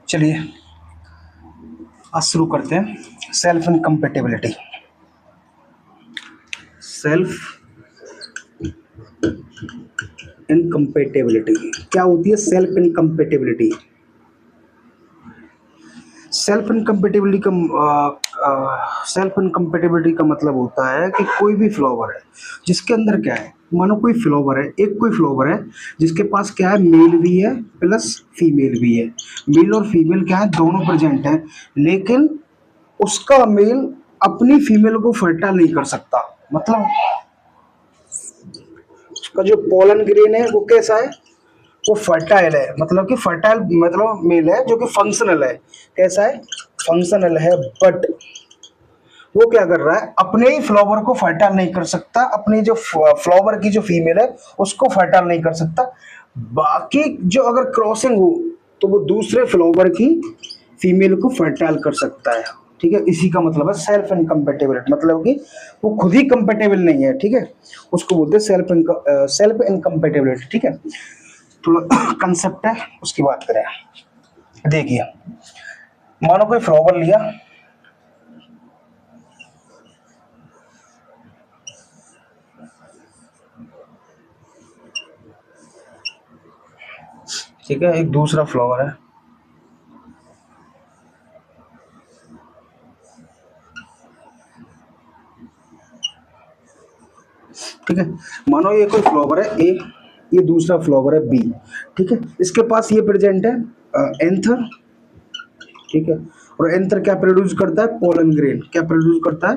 चलिए आज शुरू करते हैं। Self incompatibility. सेल्फ इनकम्पेटिबिलिटी क्या होती है? सेल्फ इनकम्पेटिबिलिटी का मतलब होता है कि कोई भी फ्लावर है जिसके अंदर क्या है, मानो कोई फ्लावर है, कोई फ्लावर है जिसके पास क्या है, मेल भी है प्लस फीमेल भी है। मेल और फीमेल क्या है, दोनों प्रेजेंट है, लेकिन उसका मेल अपनी फीमेल को फर्टाइल नहीं कर सकता। मतलब उसका जो पोलन ग्रेन है वो कैसा है, वो फर्टाइल है, मतलब कि फर्टाइल मतलब मेल है जो कि फंक्शनल है। कैसा है? फंक्शनल है, बट वो क्या कर रहा है, अपने ही फ्लावर को फर्टाइल नहीं कर सकता, अपनी जो फ्लावर की जो फीमेल है उसको फर्टाइल नहीं कर सकता। बाकी जो अगर क्रॉसिंग हो तो वो दूसरे फ्लावर की फीमेल को फर्टाइल कर सकता है। ठीक है, इसी का मतलब है सेल्फ इनकम्पेटिबिलिटी, मतलब कि वो खुद ही कंपेटेबल नहीं है। ठीक है, उसको बोलते हैं सेल्फ इनकम्पेटिबिलिटी। ठीक है, थोड़ा कंसेप्ट है उसकी बात करें। देखिए, मानो कोई फ्लावर लिया, ठीक है, एक दूसरा फ्लावर है, ठीक है, मानो ये कोई फ्लावर है ए, ये दूसरा फ्लावर है बी। ठीक है, इसके पास ये प्रेजेंट है एंथर। ठीक है, और एंथर क्या प्रोड्यूस करता है, पोलन ग्रेन। क्या प्रोड्यूस करता है,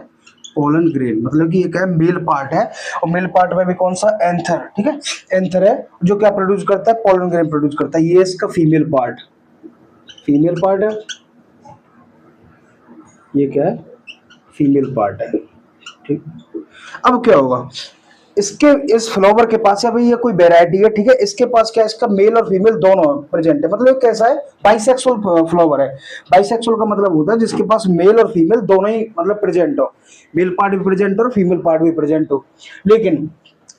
पोलन ग्रेन। मतलब कि ये क्या है, मेल पार्ट है, और मेल पार्ट में भी कौन सा, एंथर। ठीक है, एंथर है जो क्या प्रोड्यूस करता है, पोलन ग्रेन प्रोड्यूस करता है। ये इसका फीमेल पार्ट है, ये क्या है, फीमेल पार्ट है। ठीक, अब क्या होगा, इसके इस फ्लावर के पास है भाई, ये कोई वेराइटी है। ठीक है, इसके पास क्या है, इसका मेल और फीमेल दोनों प्रेजेंट है। मतलब ये कैसा है, बाइसेक्सुअल फ्लावर है। बाइसेक्सुअल का मतलब होता है जिसके पास मेल और फीमेल दोनों ही मतलब प्रेजेंट हो, मेल पार्ट भी प्रेजेंट हो और फीमेल पार्ट भी प्रेजेंट हो। लेकिन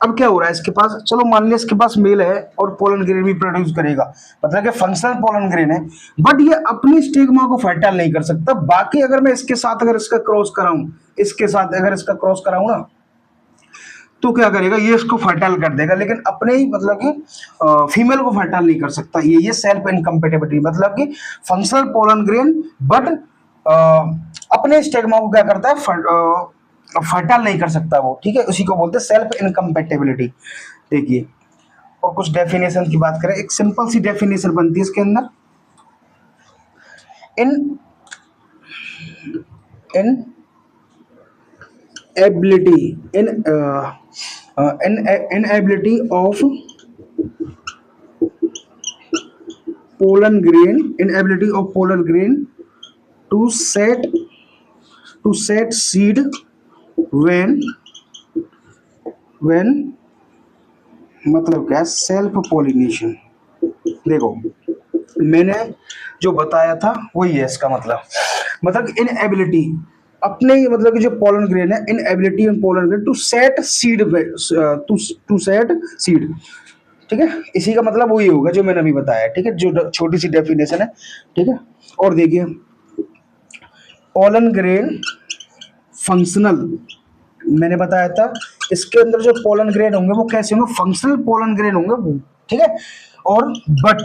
अब क्या हो रहा है, इसके पास, चलो मान लिया इसके पास मेल है और पोलन ग्रेन भी प्रोड्यूस करेगा, मतलब कि फंक्शनल पोलन ग्रेन है, बट ये अपनी स्टिग्मा को फर्टाइल नहीं कर सकता। बाकी अगर मैं इसके साथ अगर इसका क्रॉस कराऊं, इसके साथ अगर इसका क्रॉस कराऊं ना, तो क्या करेगा, ये इसको फर्टाइल कर देगा, लेकिन अपने ही मतलब कि फीमेल को फर्टाइल नहीं कर सकता। ये सेल्फ इनकम्पेटिबिलिटी, मतलब कि फंक्शनल पोलन ग्रेन बट अपने स्टेगमा को क्या करता है, फर्टाइल नहीं कर सकता वो। ठीक है, उसी को बोलते हैं सेल्फ इनकम्पेटिबिलिटी। देखिए, और कुछ डेफिनेशन की बात करें, एक सिंपल सी डेफिनेशन बनती है इसके अंदर, इन इन ability inability of pollen grain to set seed when मतलब क्या, सेल्फ पोलिनेशन। देखो, मैंने जो बताया था वही है इसका मतलब इनएबिलिटी, अपने ही मतलब कि जो पोलन ग्रेन है, inability in pollen grain to set seed, to set seed. ठीक है, इसी का मतलब वही होगा जो मैंने अभी बताया। ठीक है, जो छोटी सी डेफिनेशन है। ठीक है, और देखिए, पोलन ग्रेन फंक्शनल, मैंने बताया था इसके अंदर जो पोलन ग्रेन होंगे वो कैसे होंगे, फंक्शनल पोलन ग्रेन होंगे। ठीक है, और बट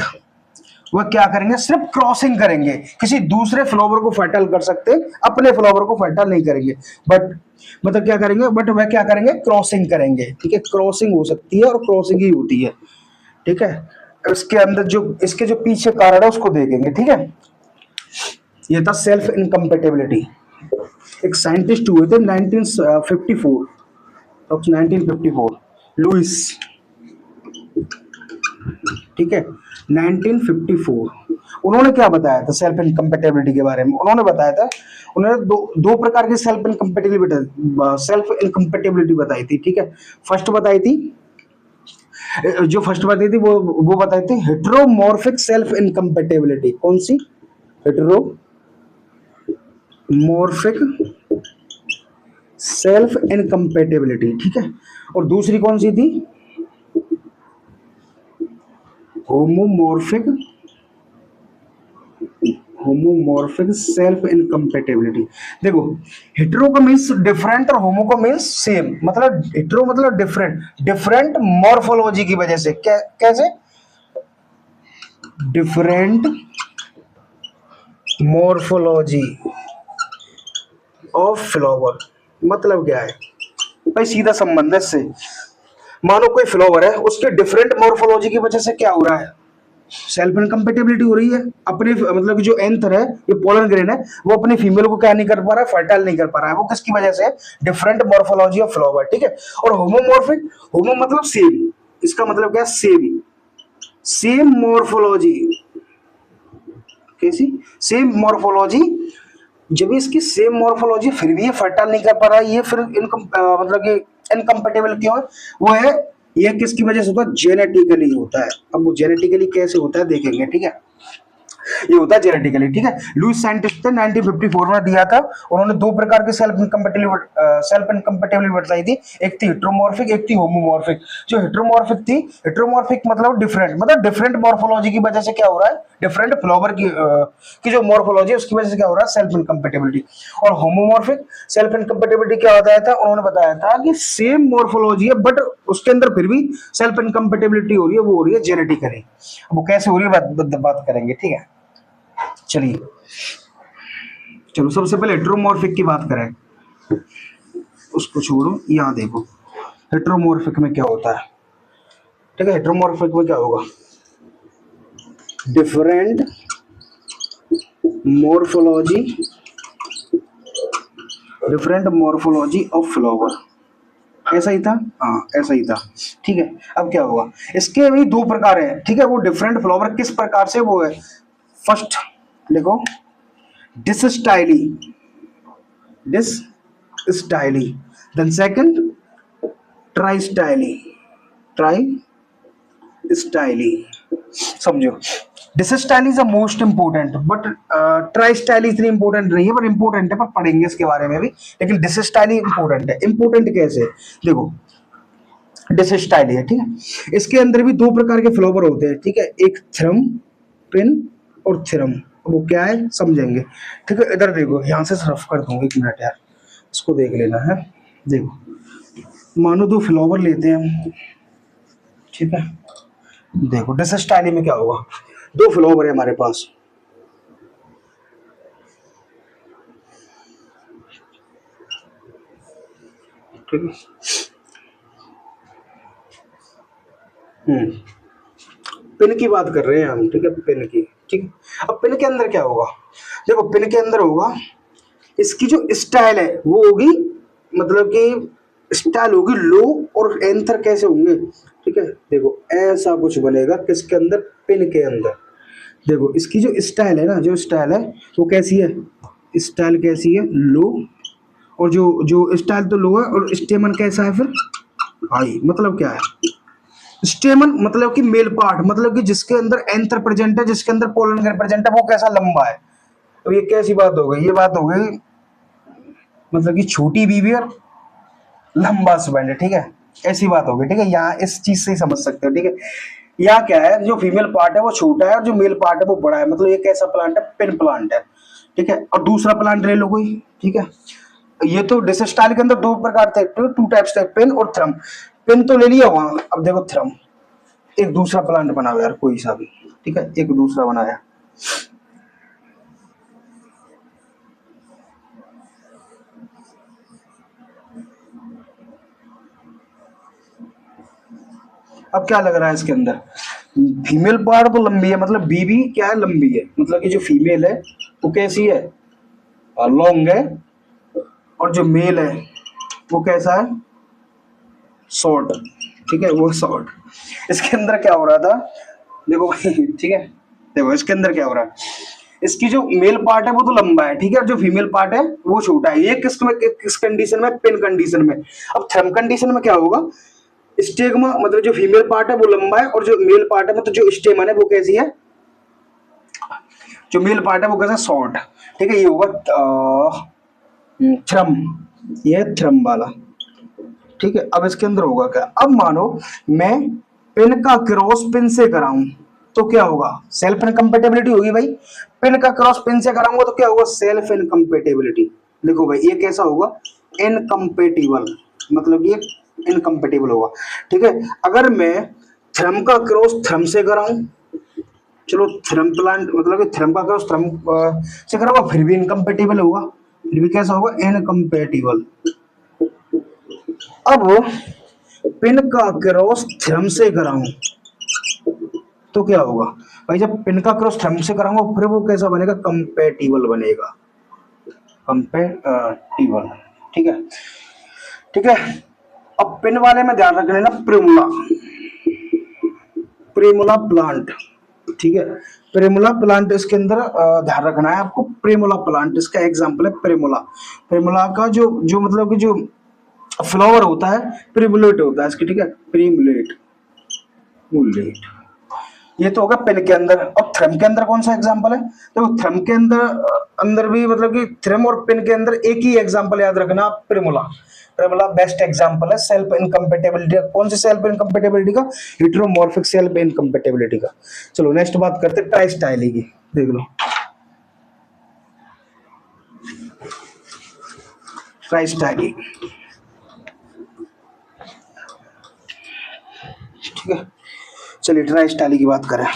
वह क्या करेंगे, सिर्फ क्रॉसिंग करेंगे, किसी दूसरे फ्लावर को फर्टाइल कर सकते हैं, अपने फ्लावर को फर्टाइल नहीं करेंगे। बट मतलब क्या करेंगे, बट वह क्या करेंगे, क्रॉसिंग करेंगे। ठीक है, क्रॉसिंग हो सकती है और क्रॉसिंग ही होती है। ठीक है, इसके अंदर जो इसके जो पीछे कारण है उसको देखेंगे। ठीक है, ये था सेल्फ इनकम्पेटिबिलिटी। एक साइंटिस्ट हुए थे 1954, 1954, लुइस। ठीक है, 1954, उन्होंने क्या बताया था सेल्फ इनकम्पेटिबिलिटी के बारे में, उन्होंने बताया था, उन्होंने दो प्रकार की सेल्फ इनकम्पेटिबिलिटी बताई थी। ठीक है, फर्स्ट बताई थी, जो फर्स्ट बताई थी वो बताई थी हेटेरोमॉर्फिक सेल्फ इनकम्पेटिबिलिटी। कौन सी, हेटेरोमॉर्फिक सेल्फ इनकम्पेटेबिलिटी, ठीक है। और दूसरी कौन सी थी? Homomorphic, homomorphic self incompatibility. देखो, हेटेरो का मीन्स डिफरेंट और होमो का मीन्स सेम। मतलब हेटेरो मतलब डिफरेंट, डिफरेंट मॉर्फोलॉजी की वजह से। कैसे? Different morphology of flower. मतलब क्या है भाई? सीधा संबंध है इससे। मानो कोई फ्लावर है, उसके डिफरेंट मॉर्फोलॉजी की वजह से क्या हो रहा है? सेल्फ इनकम्पेटेबिलिटी हो रही है। अपने मतलब कि जो एंथर है, ये पोलन ग्रेन है, वो अपने फीमेल को क्या नहीं कर पा रहा है? फर्टाइल नहीं कर पा रहा है। वो किसकी वजह से? डिफरेंट मॉर्फोलॉजी ऑफ फ्लावर, ठीक है। और होमोमॉर्फिक, होमो मतलब सेम, इसका मतलब क्या? Same, same morphology. कैसी? Same morphology. जब इसकी सेम मॉर्फोलॉजी फिर भी ये फर्टाइल नहीं कर पा रहा है, ये फिर मतलब कि इनकम्पेटेबल क्यों है? वो है, ये किसकी वजह से होता है? जेनेटिकली होता है। अब वो जेनेटिकली कैसे होता है देखेंगे, ठीक है। ये होता है जेनेटिकली, ठीक है। लुईस साइंटिस्ट ने 1954 में दिया था। उन्होंने दो प्रकार के सेल्फ इनकम्पेटेबिलिटी बताई थी। एक थी हेटेरोमॉर्फिक, एक थी होमोमॉर्फिक। जो हेटेरोमॉर्फिक थी, हेटेरोमॉर्फिक मतलब डिफरेंट, मतलब डिफरेंट मॉर्फोलॉजी की वजह से क्या हो रहा है? डिफरेंट फ्लावर की जो मॉर्फोलॉजी है उसकी वजह से क्या हो रहा है? Self incompatibility. और होमोमॉर्फिक सेल्फ इनकम्पेटेबिलिटी क्या बताया था? उन्होंने बताया था कि सेम मॉर्फोलॉजी है बट उसके अंदर फिर भी सेल्फ इनकम्पेटेबिलिटी हो रही है, वो हो रही है जेनेटिकली। वो कैसे हो रही है बात करेंगे, ठीक है। चलिए, चलो सबसे पहले हेटेरोमॉर्फिक की बात करें। उसको छोड़ो, यहाँ देखो हेटेरोमॉर्फिक में क्या होता है, ठीक है। हेटेरोमॉर्फिक में क्या होगा? Different morphology, different morphology of flower. ऐसा ही था, हाँ ऐसा ही था, ठीक है। अब क्या होगा? इसके भी दो प्रकार है, ठीक है। वो डिफरेंट फ्लावर किस प्रकार से? वो है, फर्स्ट देखो, distyly, distyly, then second tristyly, tristyly. समझो, distyle is the most important, but tristyle इतनी इंपोर्टेंट नहीं है, पर इंपोर्टेंट है, पर पढ़ेंगे इसके बारे में भी। लेकिन डिस स्टाइल इंपोर्टेंट है। इंपोर्टेंट कैसे? देखो, डिस स्टाइल है, ठीक है। इसके अंदर भी दो प्रकार के फ्लावर होते हैं, ठीक है। एक थ्रम पिन और थ्रम। वो क्या है समझेंगे, ठीक है। इधर देखो, यहाँ से रफ कर दूंगा, एक मिनट यार, इसको देख लेना है। देखो, मानो दो फ्लावर लेते हैं हम, ठीक है। देखो डिस स्टाइल में क्या होगा? दो फ्लावर है हमारे पास, ठीक है। पिन की बात कर रहे हैं हम, ठीक है, पिन की, ठीक है। अब पिन के अंदर क्या होगा? देखो, पिन के अंदर होगा, इसकी जो स्टाइल है वो होगी, मतलब कि स्टाइल होगी लो, और एंथर कैसे होंगे, ठीक है। देखो ऐसा कुछ बनेगा किसके अंदर? पिन के अंदर। देखो इसकी जो स्टाइल है ना, जो स्टाइल है वो कैसी है? स्टाइल कैसी है? लो। और जो जो स्टाइल तो लो है, और स्टेमन कैसा है फिर? हाई। मतलब क्या है? स्टेमन मतलब कि मेल पार्ट, मतलब कि जिसके अंदर एंथर प्रेजेंट है, जिसके अंदर पोलन ग्रेन प्रेजेंट है, वो कैसा? लंबा है। अब ये कैसी बात हो गई? ये बात हो गई मतलब कि छोटी बीवी और लंबा हस्बैंड है, ठीक है। ऐसी बात हो गई, ठीक है। यहाँ इस चीज से ही समझ सकते हो, ठीक है। यहाँ क्या है? जो फीमेल पार्ट है वो छोटा है, और जो मेल पार्ट है वो बड़ा है। मतलब ये कैसा प्लांट है? पिन प्लांट है, ठीक है। और दूसरा प्लांट ले लो कोई, ठीक है। ये तो डिसस्टाइल के अंदर दो प्रकार थे, टू टाइप्स थे, पिन और थ्रम। पिन तो ले लिया वहां, अब देखो थ्रम। एक दूसरा प्लांट बनाओ यार, कोई सा भी, ठीक है। एक दूसरा बनाया। अब क्या लग रहा है इसके अंदर? फीमेल पार्ट तो लंबी है, मतलब बीबी क्या है? लंबी है। मतलब कि जो फीमेल है वो कैसी है? लॉन्ग है। और जो मेल है वो कैसा है? शॉर्ट, ठीक है, वो शॉर्ट। इसके अंदर क्या हो रहा था? देखो भाई, ठीक है। देखो इसके अंदर क्या हो रहा है? इसकी जो मेल पार्ट है वो तो लंबा है, ठीक है, और जो फीमेल पार्ट है वो छोटा है। ये किस कंडीशन में? पिन कंडीशन में। अब थर्म कंडीशन में क्या होगा? स्टेगमा, मतलब जो फीमेल पार्ट है वो लंबा है, और जो मेल पार्ट है, मतलब जो स्टेमन है वो कैसी है? जो मेल पार्ट है वो कैसा? शॉर्ट, ठीक है। ये होगा थ्रम, ये है थ्रम वाला, ठीक है। अब इसके अंदर होगा क्या, अब मानो मैं पिन का क्रॉस पिन से कराऊं तो क्या होगा, सेल्फ इनकम्पेटेबिलिटी होगी भाई। पिन का क्रॉस पिन से कराऊंगा तो क्या होगा, सेल्फ इनकम्पेटेबिलिटी। देखो भाई ये कैसा होगा, इनकम्पेटिबल, मतलब ये इनकम्पेटिबल होगा, ठीक है। अगर मैं थ्रम का क्रॉस थ्रम से कराऊं, चलो थ्रम प्लांट मतलब कि थ्रम का क्रॉस थ्रम से कराऊंगा फिर भी इनकम्पेटिबल होगा, फिर भी कैसा होगा, इनकम्पेटिबल। अब पिन का क्रॉस थ्रम से कराऊं तो क्या होगा भाई, जब पिन का क्रॉस थ्रम से कराऊंगा फिर वो कैसा बनेगा, कंपेटिबल बनेगा, कंपेटिबल, ठीक है, ठीक है। अब पिन वाले में ध्यान रख लेना, प्रिमुला, प्रिमुला प्लांट, ठीक है। प्रेमुला प्लांट इसके अंदर ध्यान रखना है आपको, प्रेमुला प्लांट इसका एग्जांपल है प्रेमुला। प्रेमुला का जो जो मतलब कि जो फ्लावर होता है प्रिमुलेट होता है इसकी, ठीक है, प्रिमुलेट, मुलेट। ये तो होगा पेन के अंदर। और थ्रम के अंदर कौन सा एग्जांपल है, तो थ्रम के अंदर अंदर भी मतलब कि थ्रम और पेन के अंदर एक ही एग्जांपल याद रखना, प्रिमुला। प्रिमुला बेस्ट एग्जांपल है सेल्फ इनकम्पेटेबिलिटी, कौन सी सेल्फ इनकम्पेटेबिलिटी का, हेटेरोमॉर्फिक सेल्फ इनकम्पेटेबिलिटी का। चलो नेक्स्ट बात करते हैं ट्राइस्टाइली की, देख लो ट्राइस्टाइली, ठीक है। चलिए ट्राइस्टाइली की बात करें।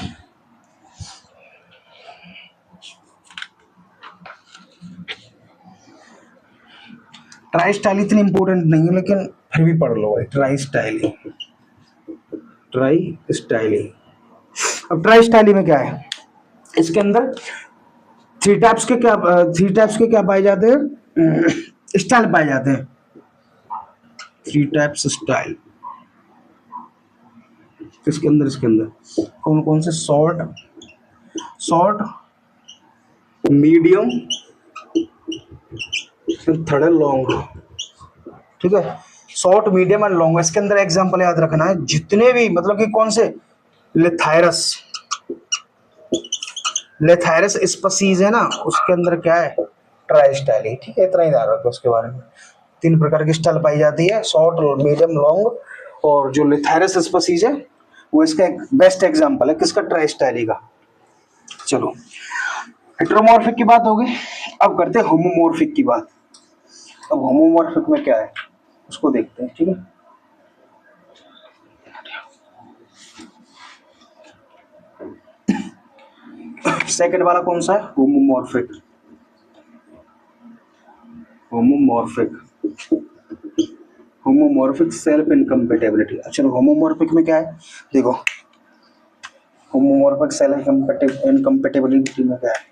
ट्राई स्टाइल इतनी इंपॉर्टेंट नहीं है लेकिन फिर भी पढ़ लो भाई, ट्राई स्टाइली, ट्राई स्टाइली। अब ट्राई स्टाइली में क्या है, इसके अंदर थ्री टाइप्स के क्या पाए जाते हैं, स्टाइल पाए जाते हैं, थ्री टाइप्स स्टाइल। इसके अंदर कौन कौन से, शॉर्ट, शॉर्ट, मीडियम, थर्ड है लॉन्ग, ठीक है। शॉर्ट मीडियम एंड लॉन्ग, इसके अंदर एग्जांपल याद रखना है जितने भी मतलब कि कौन से, लेथायरस, लेथायरस स्पीसीज है ना उसके अंदर क्या है, ट्राई स्टाइल, ठीक है। इतना ही ध्यान रखो उसके बारे में, तीन प्रकार की स्टाइल पाई जाती है, शॉर्ट, मीडियम, लॉन्ग। और जो लिथायरस स्पीसीज है वो इसका एक बेस्ट एग्जांपल है किसका, ट्राई स्टाइली का। चलो हेटेरोमॉर्फिक की बात हो गई, अब करते हैं होमोमॉर्फिक की बात। अब होमोमॉर्फिक में क्या है उसको देखते हैं, ठीक है। सेकंड वाला कौन सा है, homomorphic, homomorphic, homomorphic self incompatibility. अच्छा होमोमॉर्फिक में क्या है, देखो होमोमॉर्फिक सेल्फ इनकम्पेटेबिलिटी में क्या है,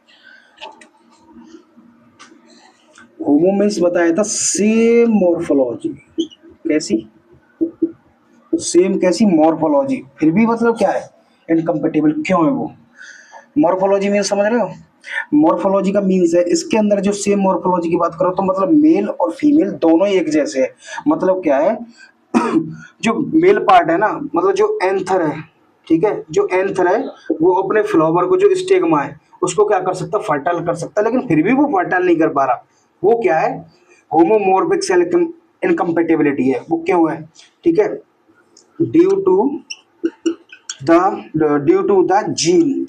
होमो मीन्स बताया था सेम मॉर्फोलॉजी, कैसी, सेम कैसी मॉर्फोलॉजी, फिर भी मतलब क्या है, इनकम्पेटेबल क्यों है वो, मॉर्फोलॉजी मीन्स समझ रहे हो, मॉर्फोलॉजी का मीन्स है इसके अंदर जो सेम मॉर्फोलॉजी की बात करो तो मतलब मेल और फीमेल दोनों ही एक जैसे है। मतलब क्या है जो मेल पार्ट है ना, मतलब जो एंथर है, ठीक है, जो एंथर है वो अपने फ्लावर को जो स्टेगमा है उसको क्या कर सकता है, फर्टाइल कर सकता है, लेकिन फिर भी वो फर्टाइल नहीं कर पा रहा। वो क्या है, होमोमॉर्फिक सेल इनकम्पेटेबिलिटी है। वो क्यों है, ठीक है, ड्यू टू द जीन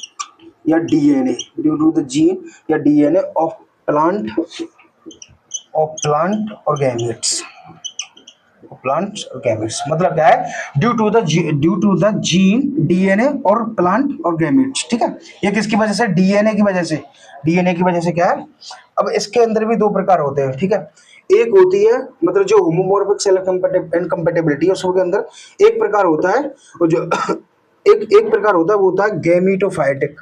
या DNA, due to the gene या DNA of plant, of plant और गैमेट्स, प्लांट्स और गैमेट्स। मतलब क्या है, due to the gene, DNA और प्लांट और गैमेट्स, ठीक है। ये किसकी वजह से, डीएनए की वजह से, डीएनए की वजह से क्या है। अब इसके अंदर भी दो प्रकार होते हैं, ठीक है। एक होती है मतलब जो होमोमॉर्फिक सेल इनकम्पेटेबिलिटी है उसके अंदर एक प्रकार होता है, और जो एक एक प्रकार होता है वो होता है गैमीटोफाइटिक,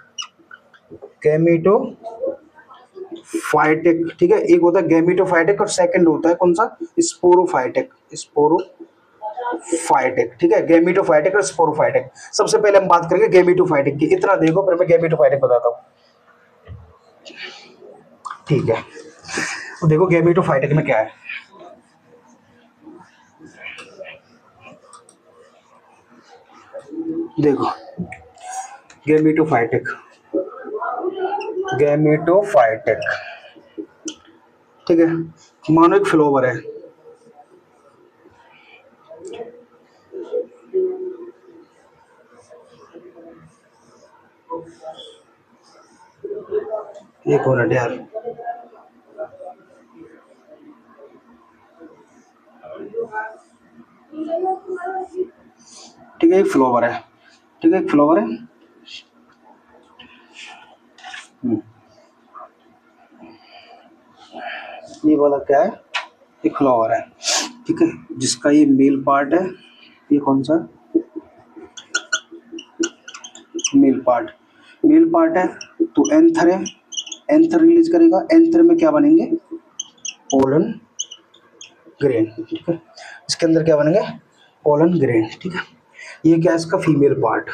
गैमीटोफाइटिक, ठीक है। एक होता है गैमीटोफाइटिक और सेकंड होता है कौन सा, स्पोरोफाइटिक, स्पोरोफाइटिक, ठीक है। गैमीटोफाइटिक और स्पोरोफाइटिक। सबसे पहले हम बात करेंगे गैमीटोफाइटिक की, इतना देखो फिर मैं गैमीटोफाइटिक बताता हूँ, ठीक है। तो देखो गैमीटोफाइटिक में क्या है, देखो गैमीटोफाइटिक, गैमेटोफाइटिक, ठीक है। मानो एक फ्लावर है, एक मिनट यार। ठीक है, एक फ्लावर है। ठीक है, एक फ्लावर है। हम्म, ये वाला क्या है? एक फ्लावर है। ठीक है, जिसका ये मेल पार्ट है। ये कौन सा? Male part. मेल पार्ट है तो एंथर है। एंथर रिलीज करेगा। एंथर में क्या बनेंगे? Pollen grain. ठीक है, इसके अंदर क्या बनेंगे? Pollen grain. ठीक है, ये क्या है? इसका फीमेल पार्ट।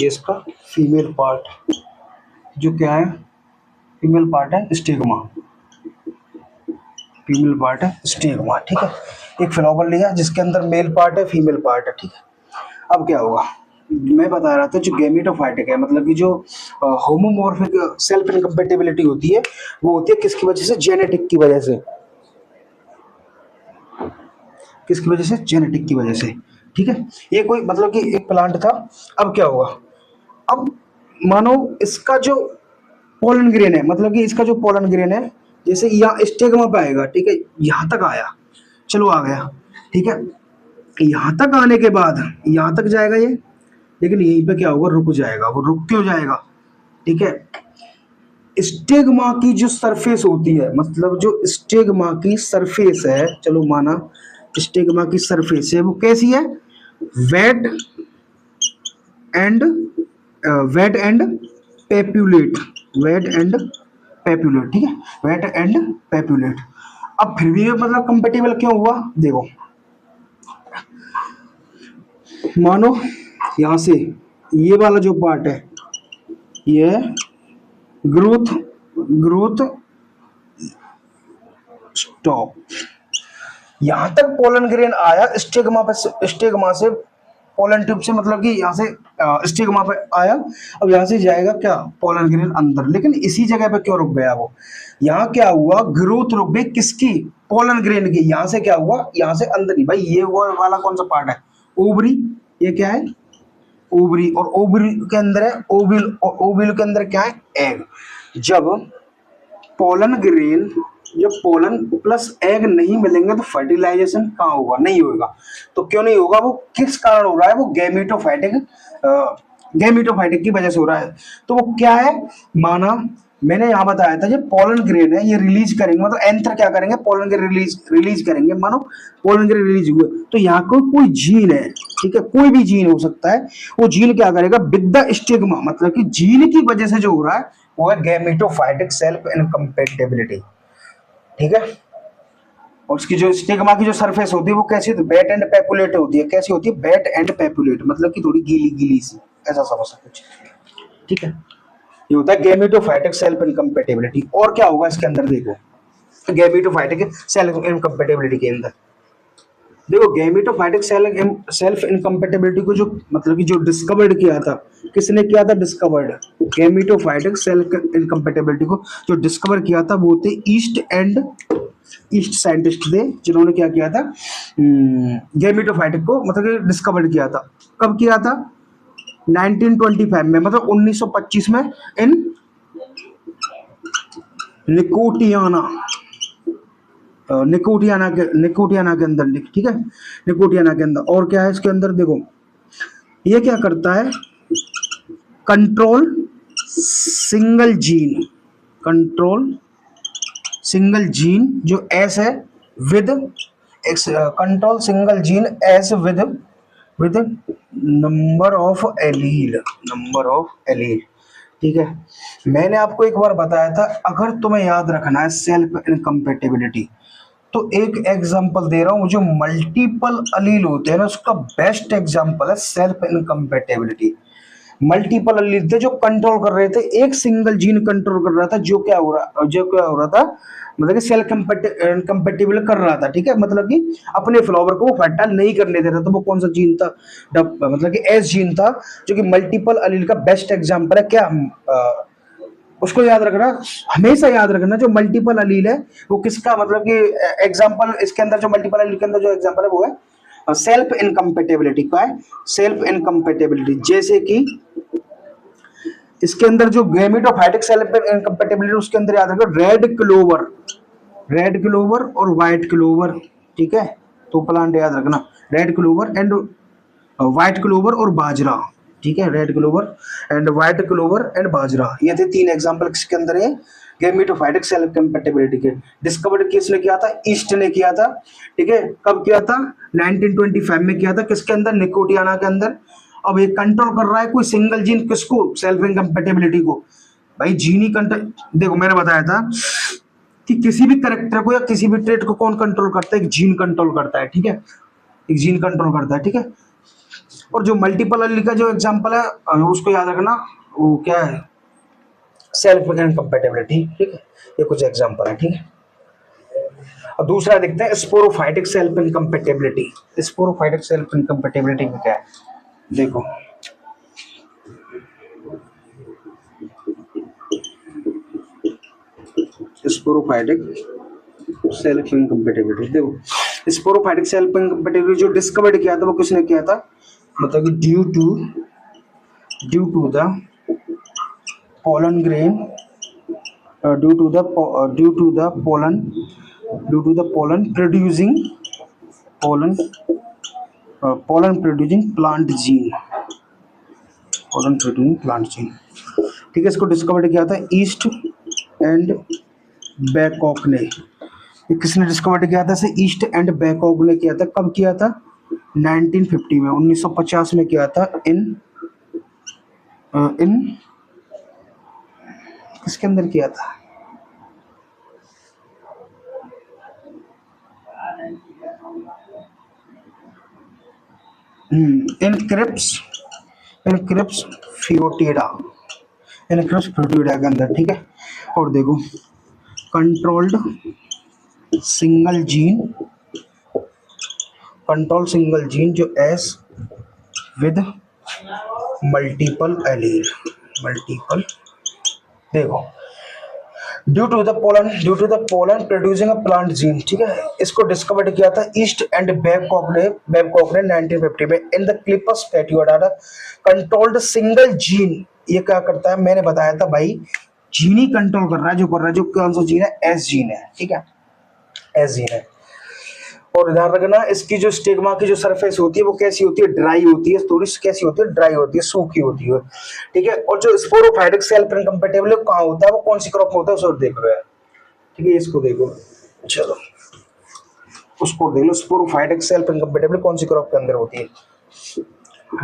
ये इसका फीमेल पार्ट जो क्या है? फीमेल पार्ट है स्टिग्मा। फीमेल पार्ट है स्टिग्मा। ठीक है, एक फ्लावर लिया जिसके अंदर मेल पार्ट है, फीमेल पार्ट है। ठीक है, अब क्या होगा? मैं बता रहा था जो गैमेटोफाइटिक है, मतलब कि जो होमोमॉर्फिक सेल्फ इनकम्पेटिबिलिटी होती है, वो होती है किसकी वजह से? जेनेटिक की वजह से। किसकी वजह से? जेनेटिक की वजह से। ठीक है, ये कोई मतलब कि एक प्लांट था। अब क्या होगा? अब मानो इसका जो पोलन ग्रेन है, मतलब कि इसका जो पोलन ग्रेन है, जैसे यहाँ स्टेगमा पे आएगा। ठीक है, यहाँ तक आया, चलो आ गया। ठीक है, यहाँ तक आने के बाद यहाँ तक जाएगा ये, लेकिन यहीं पे क्या होगा? रुक जाएगा। वो रुक क्यों जाएगा? ठीक है, स्टेगमा की जो सरफेस होती है, मतलब जो स्टेगमा की सरफेस है, चलो माना स्टेगमा की सरफेस है, वो कैसी है? Wet and wet and papillate. Wet and papillate. ठीक है, वेट एंड पेप्यूलेट। अब फिर भी ये मतलब कंपेटिबल क्यों हुआ? देखो, मानो यहां से ये वाला जो पार्ट है, ये ग्रोथ ग्रोथ स्टॉप। यहां तक पोलन ग्रेन आया स्टिग्मा पे, स्टिग्मा से पोलन ट्यूब से, मतलब कि यहाँ से स्टिग्मा पे आया। अब यहाँ से जाएगा क्या? पोलन ग्रेन अंदर। लेकिन इसी जगह पे क्यों रुक गया वो? यहाँ क्या हुआ? ग्रोथ रुक गई किसकी? पोलन ग्रेन की। यहाँ से क्या हुआ? यहाँ से अंदर ही भाई। ये वो वाला कौन सा पार्ट है? ओवरी। ये क्या है? ओवरी। और ओवरी के अंदर है ओविल। और ओविल के अंदर क्या है? एग। जब पोलन ग्रेन, जब पोलन प्लस एग नहीं मिलेंगे तो फर्टिलाइजेशन कहाँ होगा? नहीं होगा। तो क्यों नहीं होगा? वो किस कारण हो रहा है? वो गैमेटोफाइटिक, गैमेटोफाइटिक की वजह से हो रहा है। तो वो क्या है? माना मैंने यहाँ बताया था, जब पोलन ग्रेन है ये रिलीज करेंगे, मतलब एंथर क्या करेंगे? पोलन ग्रेन रिलीज रिलीज करेंगे। मानो पोलन ग्रेन रिलीज हुए तो यहाँ कोई जीन है। ठीक है, कोई भी जीन हो सकता है। वो जीन क्या करेगा? विद द स्टिग्मा, मतलब कि जीन की वजह से जो हो रहा है वो है गैमेटोफाइटिक सेल्फ इनकम्पेटिबिलिटी। ठीक है, और उसकी जो स्टिग्मा की जो सरफेस होती है वो कैसी होती है? वेट एंड पेपुलेट होती है। कैसी होती है? वेट एंड पेपुलेट, मतलब कि थोड़ी गीली गीली सी, ऐसा समझ सकते कुछ। ठीक है, ये होता है गैमेटोफाइटिक सेल्फ इनकम्पेटिबिलिटी। और क्या होगा इसके अंदर? देखो, गैमेटोफाइटिक सेल्फ इनकम्पेटिबिलिटी के अंदर देखो, गैमेटोफाइटिक सेल्फ इनकम्पेटिबिलिटी को जो मतलब कि जो डिस्कवर्ड किया था, किसने किया था? डिस्कवर्ड। गैमेटोफाइटिक सेल्फ इनकम्पेटिबिलिटी को जो डिस्कवर किया था वो थे ईस्ट साइंटिस्ट थे, जिन्होंने क्या किया था? गैमेटोफाइटिक को मतलब कि डिस्कवर्ड किया था। कब किया था? 1925 में, मतलब 1925 में, इन निकोटियाना निकोटियाना के अंदर। ठीक है, निकोटियाना के अंदर। और क्या है इसके अंदर? देखो, ये क्या करता है? Control single gene. Control single gene जो एस है with control single gene S with number of allele. Number of allele. ठीक है, मैंने आपको एक बार बताया था, अगर तुम्हें याद रखना है सेल्फ इनकम्पेटिबिलिटी, तो एक एग्जांपल दे रहा हूं। जो मल्टीपल अलील होते हैं ना, उसका बेस्ट एग्जांपल है सेल्फ इनकम्पेटिबिलिटी। मल्टीपल अलील थे जो कंट्रोल कर रहे थे, एक सिंगल जीन कंट्रोल कर रहा था। जो क्या हो रहा था, मतलब कि सेल्फ इनकम्पेटिबल कर रहा था। ठीक है, मतलब कि अपने फ्लावर को वो फर्टाइल नहीं करने दे रहा था। वो कौन सा जीन था? मतलब कि एस जीन था, जो कि मल्टीपल अलील का बेस्ट एग्जांपल है। क्या उसको याद रखना, हमेशा याद रखना। जो मल्टीपल अलील है वो किसका मतलब कि एग्जांपल, इसके अंदर जो मल्टीपल अलील के अंदर जो एग्जांपल है वो है सेल्फ इनकम्पेटेबिलिटी का है, सेल्फ इनकम्पेटेबिलिटी। जैसे कि इसके अंदर जो गैमेटोफाइटिक सेल्फ इनकम्पेटेबिलिटी, उसके अंदर याद रखो रेड क्लोवर और व्हाइट क्लोवर, ठीक है। तो प्लांट याद रखना, red clover and white clover और बाजरा, ठीक है। Red clover and white clover and बाजरा, ये थे 3 एग्जांपल किसके अंदर है, गैमेटोफाइटिक सेल्फ कंपैटिबिलिटी के। डिस्कवर्ड किसने किया था, ईस्ट ने किया था, ठीक है। कब किया था, 1925 में किया था, किसके अंदर, निकोटियाना के अंदर। अब ये कंट्रोल कर रहा है कोई सिंगल जीन, किसको, सेल्फ इनकम्पेटिबिलिटी को। भाई जीन ही कंट्रोल, देखो मैंने बताया था कि किसी भी करेक्टर को या किसी भी ट्रेट को कौन कंट्रोल करता है, एक जीन कंट्रोल करता है, ठीक है, एक जीन कंट्रोल करता है, ठीक है। और जो मल्टीपल एलील का जो एग्जांपल है उसको याद रखना, वो क्या है, सेल्फ इनकम्पेटिबिलिटी, ठीक है। ये कुछ एग्जांपल है, ठीक है। और दूसरा देखते हैं sporophytic self incompatibility. Sporophytic self incompatibility में क्या है, देखो स्पोरोफाइटिक सेल्फ इनकम्पेटिबिलिटी, देखो स्पोरोफाइटिक सेल्फ इनकम्पेटिबिलिटी जो डिस्कवर्ड किया था वो किसने किया था, मतलब कि due to the pollen grain, due to the pollen producing plant gene, ठीक है। इसको डिस्कवर किया था ईस्ट एंड बैकॉक ने। ये किसने डिस्कवर किया था, इसे ईस्ट एंड बैकॉक ने किया था। कब किया था, 1950 में, 1950 में किया था। इन किसके अंदर किया था, इनक्रिप्स फियोटिडा के अंदर, ठीक है। और देखो कंट्रोल सिंगल जीन जो एस विद मल्टीपल एलील, देखो due to the pollen producing a plant gene, ठीक है। इसको डिस्कवर किया था ईस्ट एंड बैकॉक ने 1950 में। इन द क्लिपस पेटियोडाटा कंट्रोल्ड सिंगल जीन, ये क्या करता है, मैंने बताया था भाई, जीन ही कंट्रोल कर रहा है, जो कौन सा जीन है, एस जीन है, ठीक है, एस जीन है। और ध्यान रखना इसकी जो स्टिग्मा की जो सरफेस होती है वो कैसी होती है, ड्राई होती है, थोड़ी सी कैसी होती है, ड्राई होती है, सूखी होती है, ठीक है। और जो स्पोरोफाइटिक सेल्फ इनकम्पेटिबिलिटी कहाँ होता है, वो कौन सी क्रॉप में होता है, उसको देख लो यार, ठीक है। इसको देखो, चलो उसको देख लो, स्पोरोफाइटिक सेल्फ इनकम्पेटिबिलिटी कौन सी क्रॉप के अंदर होती है,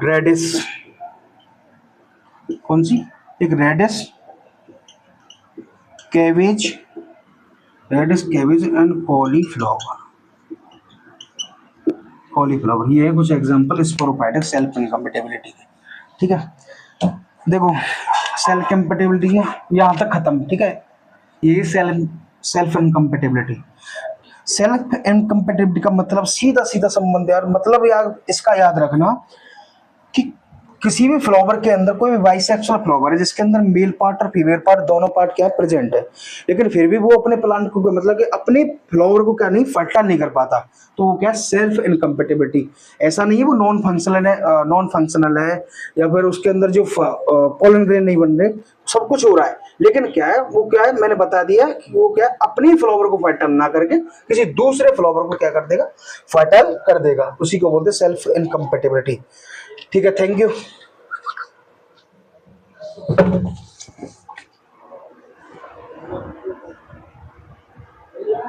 रेडिस, कौन सी, एक रेडिस कैबेज एंड कॉलीफ्लावर, ये है कुछ एग्जांपल स्पोरोफाइटिक सेल्फ इनकम्पेटिबिलिटी के, ठीक है। देखो सेल्फ इनकम्पेटिबिलिटी यहाँ तक खत्म, ठीक है। ये सेल्फ इनकम्पेटिबिलिटी का मतलब सीधा संबंध यार, मतलब यार इसका याद रखना कि किसी भी फ्लावर के अंदर, कोई भी बाइसेक्सुअल फ्लावर है जिसके अंदर मेल पार्ट और फीमेल पार्ट दोनों पार्ट क्या है, प्रेजेंट है, लेकिन फिर भी वो अपने प्लांट को, मतलब कि अपने फ्लावर को क्या नहीं, फर्टाइल नहीं कर पाता, तो वो क्या है, सेल्फ इनकम्पेटिबिलिटी। ऐसा नहीं है वो नॉन फंक्शनल है या फिर उसके अंदर जो पोलन ग्रेन नहीं बन रहे, सब कुछ हो रहा है, लेकिन क्या है, वो क्या है, मैंने बता दिया कि वो क्या है, अपनी फ्लावर को फर्टाइल ना करके किसी दूसरे फ्लावर को क्या कर देगा, फर्टाइल कर देगा, उसी को बोलते हैं सेल्फ इनकम्पेटिबिलिटी, ठीक है। Thank you.